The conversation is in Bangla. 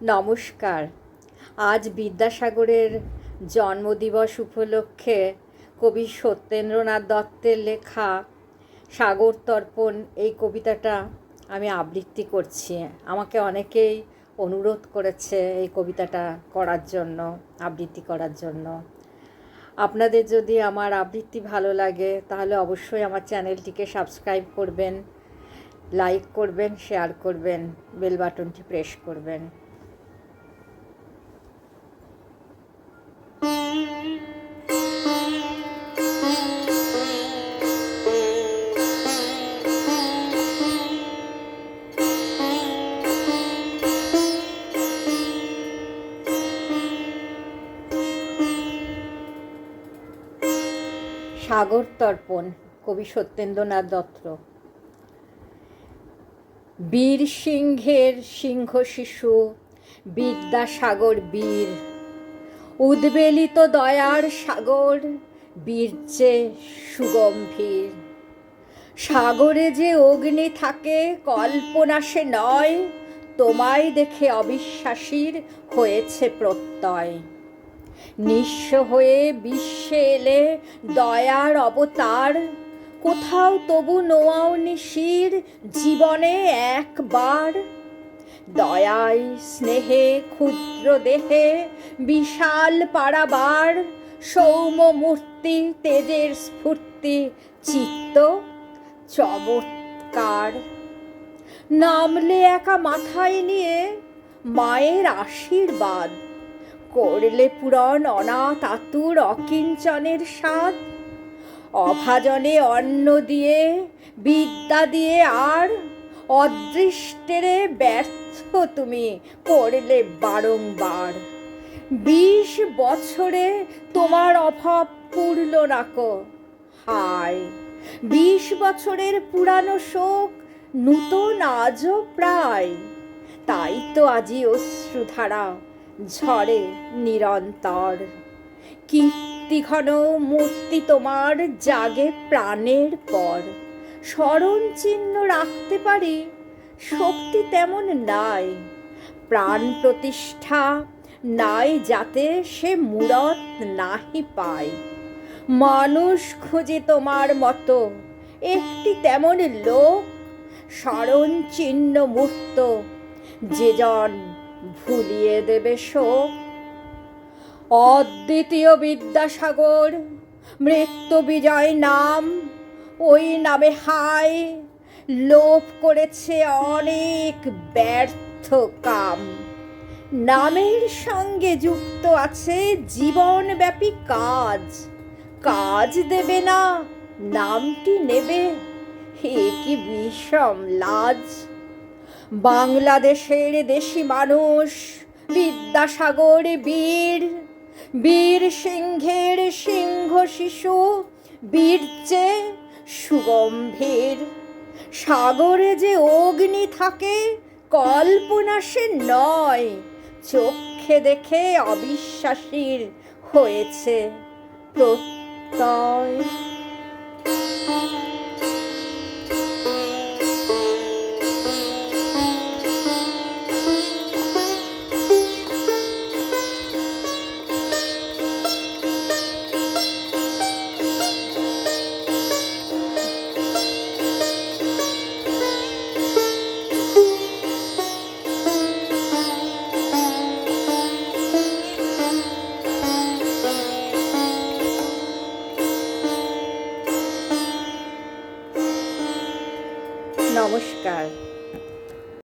নমস্কার। আজ বিদ্যাসাগরের জন্মদিবস উপলক্ষে কবি সত্যেন্দ্রনাথ দত্তের লেখা সাগর তর্পণ এই কবিতাটা আমি আবৃত্তি করছি। আমাকে অনেকেই অনুরোধ করেছে এই কবিতাটা করার জন্য, আবৃত্তি করার জন্য। আপনাদের যদি আমার আবৃত্তি ভালো লাগে তাহলে অবশ্যই আমার চ্যানেলটিকে সাবস্ক্রাইব করবেন, লাইক করবেন, শেয়ার করবেন, বেল বাটনটি প্রেস করবেন। সাগর তর্পণ, কবি সত্যেন্দ্রনাথ দত্ত। বীর সিংহের সিংহ শিশু বিদ্যাসাগর বীর, উদ্বেলিত দয়ার সাগর বীর্যে সুগম্ভীর। সাগরে যে অগ্নি থাকে কল্পনা সে নয়, তোমায় দেখে অবিশ্বাসীর হয়েছে প্রত্যয়। নিঃস্ব হয়ে বিশ্বে এলে দয়ার অবতার, কোথাও তবু নোয়াওনি শির জীবনে একবার। দয়ায় স্নেহে ক্ষুদ্র দেহে বিশাল পারাবার, সৌম্য মূর্তি তেজের স্ফূর্তি চিত্ত চমৎকার। নামলে একা মাথায় নিয়ে মায়ের আশীর্বাদ, করলে পূরণ অনাথ আতুর অকিঞ্চনের স্বাদ। অভাজনে অন্ন দিয়ে বিদ্যা দিয়ে আর অদৃষ্টেরে ব্যর্থ তুমি করলে বারংবার। 20 বছরে তোমার অভাব পূরল নাকো, হায় 20 বছরের পুরানো শোক নূতন আজও প্রায়। তাই তো আজি অশ্রুধারা ঝরে নিরন্তর, কীর্তিঘন মূর্তি তোমার জাগে প্রাণের পর। স্মরণ চিহ্ন রাখতে পারি শক্তি তেমন নাই, প্রাণ প্রতিষ্ঠা নাই যাতে সে মূরত নাহি পায়। মানুষ খুঁজে তোমার মতো একটি তেমন লোক, স্মরণ চিহ্ন মূর্ত যেজন ভুলিয়ে দেবে শোক। অদ্বিতীয় বিদ্যাসাগর মৃত্যু বিজয় নাম, ওই নামে হায় লোপ করেছে অনেক ব্যর্থ কাম। নামের সঙ্গে যুক্ত আছে জীবনব্যাপী কাজ, কাজ দেবে না নামটি নেবে, হে কি বিষম লাজ। বাংলাদেশের দেশি মানুষ বিদ্যাসাগর বীর, বীর সিংহের সিংহ শিশু বীর্যে সুগম্ভীর। সাগরে যে অগ্নি থাকে কল্পনা সে নয়, চোখে দেখে অবিশ্বাসীর হয়েছে প্রত্যয়। নমস্কার।